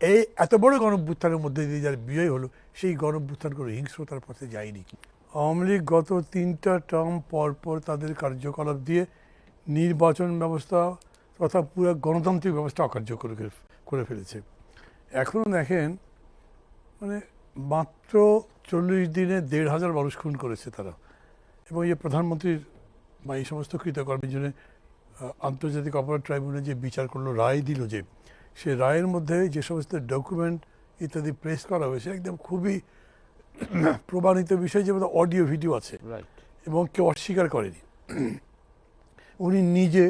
এই এত বড় গণঅভ্যুত্থানের মধ্যে দিয়ে যার বিজয় হলো, সেই গণঅভ্যুত্থান করে হিংস্রতার পথে যায়নি। আওয়ামী লীগ গত 3টা টার্ম পর তাদের কার্যকলাপ দিয়ে নির্বাচন ব্যবস্থা তথা পুরো গণতান্ত্রিক ব্যবস্থা অকার্যকর করে ফেলেছে। এখনও দেখেন, মানে মাত্র 40 দিনে 1,500 মানুষ খুন করেছে তারা। এবং এই যে প্রধানমন্ত্রীর বা এই সমস্ত কৃতকর্মের জন্য আন্তর্জাতিক অপরাধ ট্রাইব্যুনাল যে বিচার করলো, রায় দিল, যে সে রায়ের মধ্যে যে সমস্ত ডকুমেন্ট ইত্যাদি প্রেস করা হয়েছে একদম খুবই প্রমাণিত বিষয়, যে অডিও ভিডিও আছে এবং কেউ অস্বীকার করেনি। উনি নিজে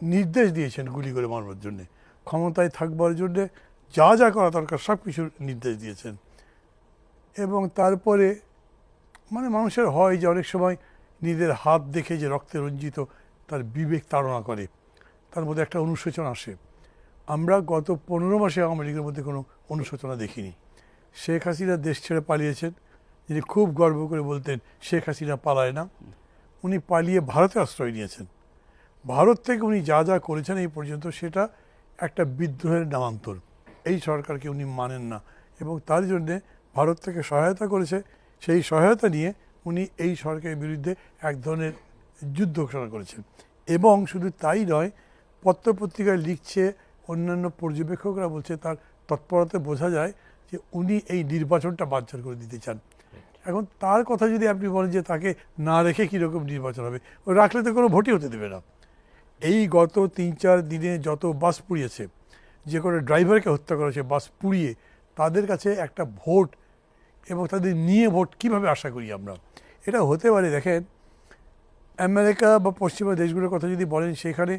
নির্দেশ দিয়েছেন গুলি করে মারবার জন্যে, ক্ষমতায় থাকবার জন্যে যা যা করা দরকার সব কিছুর নির্দেশ দিয়েছেন। এবং তারপরে মানে মানুষের হয় যে অনেক সময় নিজের হাত দেখে যে রক্তে রঞ্জিত তার বিবেক তাড়না করে, তার মধ্যে একটা অনুশোচনা আসে। আমরা গত 15 মাসে আওয়ামী লীগের মধ্যে কোনো অনুশোচনা দেখিনি। শেখ হাসিনা দেশ ছেড়ে পালিয়েছেন, যিনি খুব গর্ব করে বলতেন শেখ হাসিনা পালায় না, উনি পালিয়ে ভারতে আশ্রয় নিয়েছেন। ভারত থেকে উনি যা যা করেছেন এই পর্যন্ত সেটা একটা বিদ্রোহের নামান্তর। এই সরকারকে উনি মানেন না এবং তার জন্যে ভারত থেকে সহায়তা করেছে। সেই সহায়তা নিয়ে উনি এই সরকারের বিরুদ্ধে এক ধরনের যুদ্ধ ঘোষণা করেছেন। এবং শুধু তাই নয়, পত্রপত্রিকায় লিখছে, অন্যান্য পর্যবেক্ষকরা বলছে, তার তৎপরতাতে বোঝা যায় যে উনি এই নির্বাচনটা বানচাল করে দিতে চান। এখন তার কথা যদি আপনি বলেন যে তাকে না রেখে কীরকম নির্বাচন হবে, ওই রাখলে তো কোনো ভোটই হতে দেবে না। এই গত 3-4 দিনে যত বাস পুড়িয়েছে, যে কোনো ড্রাইভারকে হত্যা করেছে বাস পুড়িয়ে, তাদের কাছে একটা ভোট এবং তাদের নিয়ে ভোট কীভাবে আশা করি আমরা? এটা হতে পারে। দেখেন, আমেরিকা বা পশ্চিমা দেশগুলোর কথা যদি বলেন, সেখানে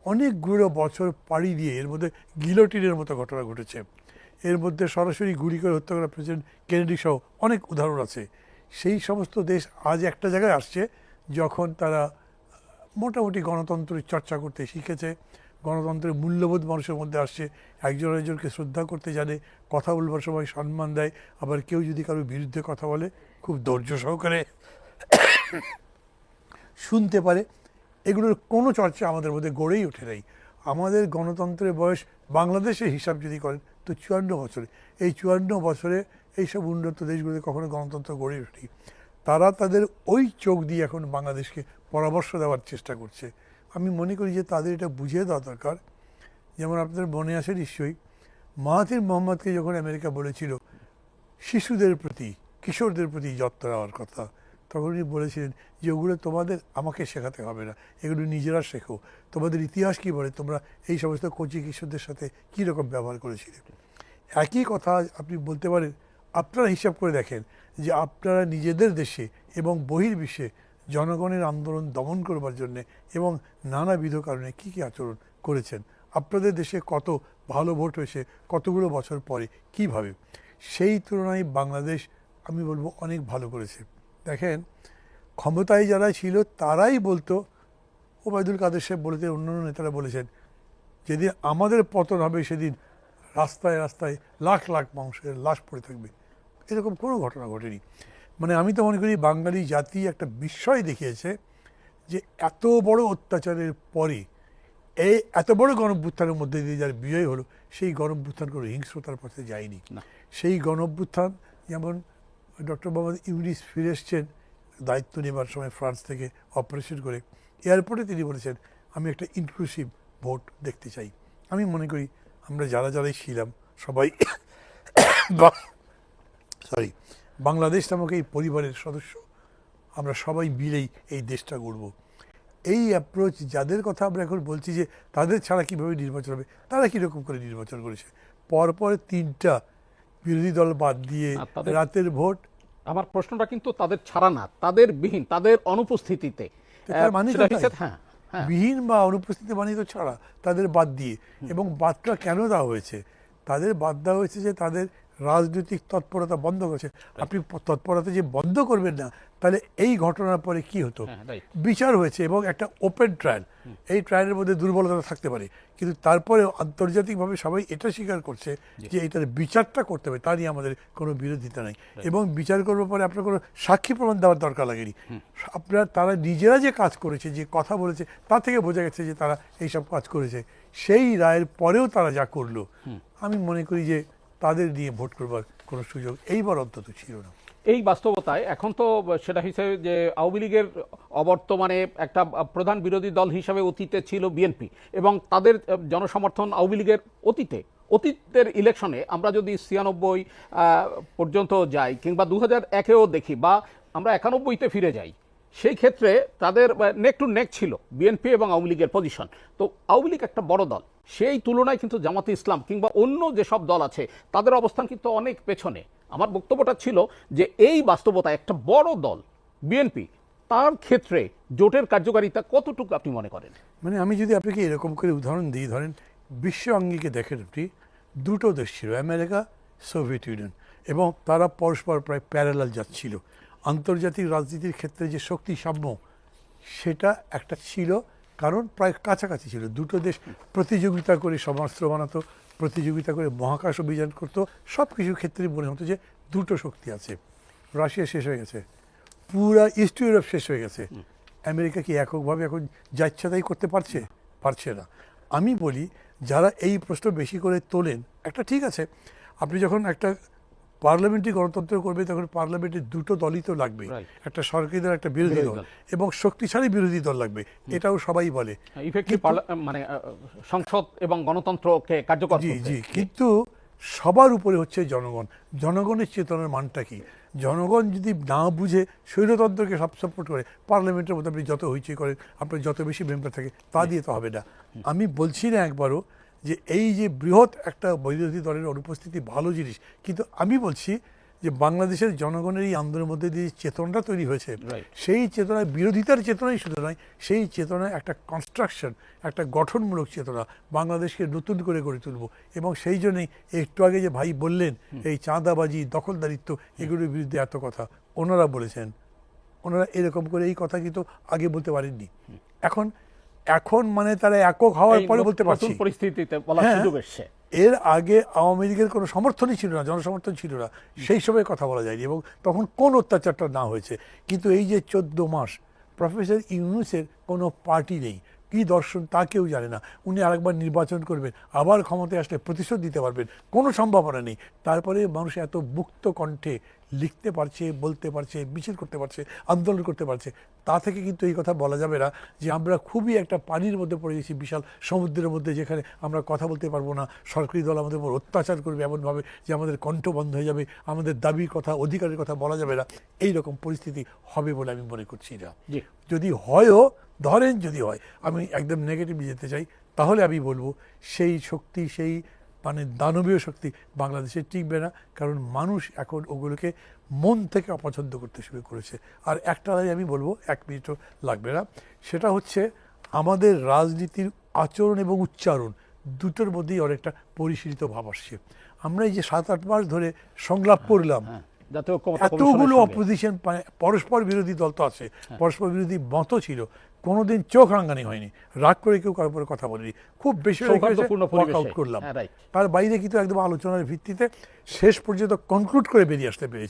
অনেকগুলো বছর পাড়ি দিয়ে এর মধ্যে গিলোটিনের মতো ঘটনা ঘটেছে। এর মধ্যে সরাসরি গুলি করে হত্যা করা প্রেসিডেন্ট কেনেডি সহ অনেক উদাহরণ আছে। সেই সমস্ত দেশ আজ একটা জায়গায় আসছে যখন তারা মোটামুটি গণতন্ত্রের চর্চা করতে শিখেছে, গণতন্ত্রের মূল্যবোধ মানুষের মধ্যে আসছে, একজন একজনকে শ্রদ্ধা করতে জানে, কথা বলবার সময় সম্মান দেয়, আবার কেউ যদি কারোর বিরুদ্ধে কথা বলে খুব ধৈর্য সহকারে শুনতে পারে। এগুলোর কোনো চর্চা আমাদের মধ্যে গড়েই ওঠে নাই। আমাদের গণতন্ত্রের বয়স বাংলাদেশের হিসাব যদি করেন তো 54 বছরে। এই 54 বছরে এইসব উন্নত দেশগুলোতে কখনো গণতন্ত্র গড়ে ওঠেনি। তারা তাদের ওই চোখ দিয়ে এখন বাংলাদেশকে পরামর্শ দেওয়ার চেষ্টা করছে। আমি মনে করি যে তাদের এটা বুঝিয়ে দেওয়া দরকার। যেমন আপনাদের মনে আছে নিশ্চয়ই, মাহাথির মোহাম্মদকে যখন আমেরিকা বলেছিল শিশুদের প্রতি, কিশোরদের প্রতি যত্ন নেওয়ার কথা, তখন উনি বলেছিলেন যে ওগুলো তোমাদের আমাকে শেখাতে হবে না, এগুলো নিজেরা শেখো। তোমাদের ইতিহাস কী বলে, তোমরা এই সমস্ত কচি কিশোরদের সাথে কী রকম ব্যবহার করেছিলে। একই কথা আপনি বলতে পারেন, আপনারা হিসাব করে দেখেন যে আপনারা নিজেদের দেশে এবং বহির্বিশ্বে জনগণের আন্দোলন দমন করবার জন্যে এবং নানাবিধ কারণে কী কী আচরণ করেছেন। আপনাদের দেশে কত ভালো ভোট হয়েছে কতগুলো বছর পরে কিভাবে। সেই তুলনায় বাংলাদেশ আমি বলবো অনেক ভালো করেছে। দেখেন, ক্ষমতায় যারা ছিল তারাই বলতো, ওবায়দুল কাদের সাহেব বলেছেন, অন্যান্য নেতারা বলেছেন, যেদিন আমাদের পতন হবে সেদিন রাস্তায় রাস্তায় লাখ লাখ মানুষের লাশ পড়ে থাকবে। এরকম কোনো ঘটনা ঘটেনি। মানে আমি তো মনে করি বাঙালি জাতি একটা বিস্ময় দেখিয়েছে যে এত বড় অত্যাচারের পরে এই এত বড় গণঅভ্যুত্থানের মধ্যে দিয়ে যার বিজয় হলো, সেই গণঅভ্যুত্থান করে হিংস্রতার পথে যায়নি। সেই গণঅভ্যুত্থান, যেমন ডক্টর মোহাম্মদ ইউনিস ফিরে এসছেন দায়িত্ব নেবার সময় ফ্রান্স থেকে অপারেশন করে, এয়ারপোর্টে তিনি বলেছেন আমি একটা ইনক্লুসিভ ভোট দেখতে চাই। আমি মনে করি আমরা যারাই ছিলাম সবাই বাংলাদেশ নামক এই পরিবারের সদস্য, আমরা সবাই মিলেই এই দেশটা গড়ব। এই অ্যাপ্রোচ যাদের কথা আমরা এখন বলছি যে তাদের ছাড়া কীভাবে নির্বাচন হবে, তারা কীরকম করে নির্বাচন করেছে। পরপর 3টা বিরোধী দল বাদ দিয়ে রাতের ভোট। আমার প্রশ্নটা কিন্তু তাদের ছাড়া না, তাদের বিহীন, তাদের অনুপস্থিতিতে। বিহীন বা অনুপস্থিতি মানে তো ছাড়া, তাদের বাদ দিয়ে। এবং বাদটা কেন দেওয়া হয়েছে? তাদের বাদ দেওয়া হয়েছে যে তাদের রাজনৈতিক তৎপরতা বন্ধ করেছে। আপনি তৎপরতা যে বন্ধ করবেন না, তাহলে এই ঘটনার পরে কি হতো? বিচার হয়েছে এবং একটা ওপেন ট্রায়াল। এই ট্রায়ালের মধ্যে দুর্বলতা থাকতে পারে, কিন্তু তারপরে আন্তর্জাতিকভাবে সবাই এটা স্বীকার করছে যে এটার বিচারটা করতে হবে, তা নিয়ে আমাদের কোনো বিরোধিতা নেই। এবং বিচার করবার পরে আপনার কোনো সাক্ষী প্রমাণ দেওয়ার দরকার লাগেনি। তারা নিজেরা যে কাজ করেছে, যে কথা বলেছে, তা থেকে বোঝা গেছে যে তারা এইসব কাজ করেছে। সেই রায়ের পরেও তারা যা করলো, আমি মনে করি যে তাদের নিয়ে ভোট করবার কোনো সুযোগ এইবার অন্তত ছিল না। এই বাস্তবতায় এখন তো সেটা হিসেবে যে আওয়ামী লীগের অবর্তমানে একটা প্রধান বিরোধী দল হিসাবে অতীতে ছিল বিএনপি, এবং তাদের জনসমর্থন আওয়ামী লীগের অতীতের ইলেকশনে আমরা যদি ৯৬ পর্যন্ত যাই কিংবা ২০০১-এও দেখি বা আমরা ৯১-তে ফিরে যাই, সেই ক্ষেত্রে তাদের নেক টু নেক ছিল বিএনপি এবং আওয়ামী লীগের পজিশন। তো আওয়ামী লীগ একটা বড় দল, সেই তুলনায় কিন্তু জামাতে ইসলাম কিংবা অন্য যেসব দল আছে তাদের অবস্থান কিন্তু অনেক পেছনে। আমার বক্তব্যটা ছিল যে এই বাস্তবতায় একটা বড় দল বিএনপি, তার ক্ষেত্রে জোটের কার্যকারিতা কতটুকু আপনি মনে করেন? মানে আমি যদি আপনাকে এরকম করে উদাহরণ দিই, ধরেন বিশ্ব আঙ্গিকে দেখেন আপনি, দুটো দেশ ছিল, আমেরিকা, সোভিয়েত ইউনিয়ন, এবং তারা পরস্পর প্রায় প্যারালাল যাচ্ছিল। আন্তর্জাতিক রাজনীতির ক্ষেত্রে যে শক্তি সাম্য সেটা একটা ছিল, কারণ প্রায় কাছাকাছি ছিল। দুটো দেশ প্রতিযোগিতা করে সমরাস্ত্র বানাতো, প্রতিযোগিতা করে মহাকাশ অভিযান করতো, সব কিছু ক্ষেত্রে মনে হতো যে দুটো শক্তি আছে। রাশিয়া শেষ হয়ে গেছে, পুরা ইস্ট ইউরোপ শেষ হয়ে গেছে, আমেরিকা কি এককভাবে এখন যা ইচ্ছা তাই করতে পারছে? পারছে না। আমি বলি যারা এই প্রশ্ন বেশি করে তোলেন, একটা ঠিক আছে, আপনি যখন একটা পার্লামেন্টারি গণতন্ত্র করবে তখন পার্লামেন্টে দুটো দলই তো লাগবে, একটা সরকারি দল, একটা বিরোধী দল, এবং শক্তিশালী বিরোধী দল লাগবে, এটাও সবাই বলে। ইফেক্টিভ মানে সংসদ এবং গণতন্ত্রকে কার্যকর জি করতে। জি, কিন্তু সবার উপরে হচ্ছে জনগণ। জনগণের চেতনার মানটা কি? জনগণ যদি না বুঝে স্বৈরতন্ত্রকে সব সাপোর্ট করে, পার্লামেন্টের মধ্যে আপনি যত হইচই করেন, আপনার যত বেশি মেম্বার থাকে, তা দিয়ে তো হবে না। আমি বলছি না একবারও যে এই যে বৃহৎ একটা বিরোধী দলের অনুপস্থিতি ভালো জিনিস, কিন্তু আমি বলছি যে বাংলাদেশের জনগণের এই আন্দোলনের মধ্যে দিয়ে চেতনাটা তৈরি হয়েছে, সেই চেতনায় বিরোধিতার চেতনাই শুধু নয়, সেই চেতনায় একটা কনস্ট্রাকশন, একটা গঠনমূলক চেতনা, বাংলাদেশকে নতুন করে গড়ে তুলব। এবং সেই জন্যই একটু আগে যে ভাই বললেন এই চাঁদাবাজি, দখলদারিত্ব, এগুলোর বিরুদ্ধে এত কথা ওনারা বলেছেন, ওনারা এরকম করে এই কথা কিন্তু আগে বলতে পারেননি। এখন মানে তারা একক হওয়ার পরে বলতে পারছি, পরিস্থিতিতে বলার সুযোগ এসেছে। এর আগে আওয়ামী লীগের কোনো সমর্থনই ছিল না, জনসমর্থন ছিল না, সেই সময় কথা বলা যায়নি, এবং তখন কোন অত্যাচারটা না হয়েছে। কিন্তু এই যে 14 মাস প্রফেসর ইউনূসের কোনো পার্টি নেই, কী দর্শন তা কেউ জানে না, উনি আরেকবার নির্বাচন করবেন, আবার ক্ষমতায় আসলে প্রতিশোধ দিতে পারবেন, কোনো সম্ভাবনা নেই। তারপরে মানুষ এত মুক্ত কণ্ঠে লিখতে পারছে, বলতে পারছে, মিছিল করতে পারছে, আন্দোলন করতে পারছে, তা থেকে কিন্তু এই কথা বলা যাবে না যে আমরা খুবই একটা পানির মধ্যে পড়ে গেছি, বিশাল সমুদ্রের মধ্যে, যেখানে আমরা কথা বলতে পারবো না, সরকারি দল আমাদের উপর অত্যাচার করবে এমনভাবে যে আমাদের কণ্ঠ বন্ধ হয়ে যাবে, আমাদের দাবির কথা, অধিকারের কথা বলা যাবে না। এই রকম পরিস্থিতি হবে বলে আমি মনে করছি না। যদি হয়ও, ধরেন যদি হয়, আমি একদম নেগেটিভ যেতে চাই, তাহলে আমি বলবো সেই শক্তি, সেই মানে দানবীয় শক্তি বাংলাদেশে টিকবে না, কারণ মানুষ এখন ওগুলোকে মন থেকে অপছন্দ করতে শুরু করেছে। আর একটা আমি বলবো, 1 মিনিটও লাগবে না, সেটা হচ্ছে আমাদের রাজনীতির আচরণ এবং উচ্চারণ দুটোর মধ্যেই অনেকটা পরিশীলিত ভাব আসছে। আমরা এই যে 7-8 মাস ধরে সংলাপ করলাম, এতগুলো অপোজিশন, পরস্পর বিরোধী দল তো আছে, পরস্পর বিরোধী মত ছিল, কোনোদিন চোখ রাঙানি হয়নি, রাগ করে কেউ কারোর উপরে কথা বলেনি, খুব বেশি ওয়ার্কআউট করলাম, তার বাইরে কিন্তু একদম আলোচনার ভিত্তিতে শেষ পর্যন্ত কনক্লুড করে বেরিয়ে আসতে পেরেছি।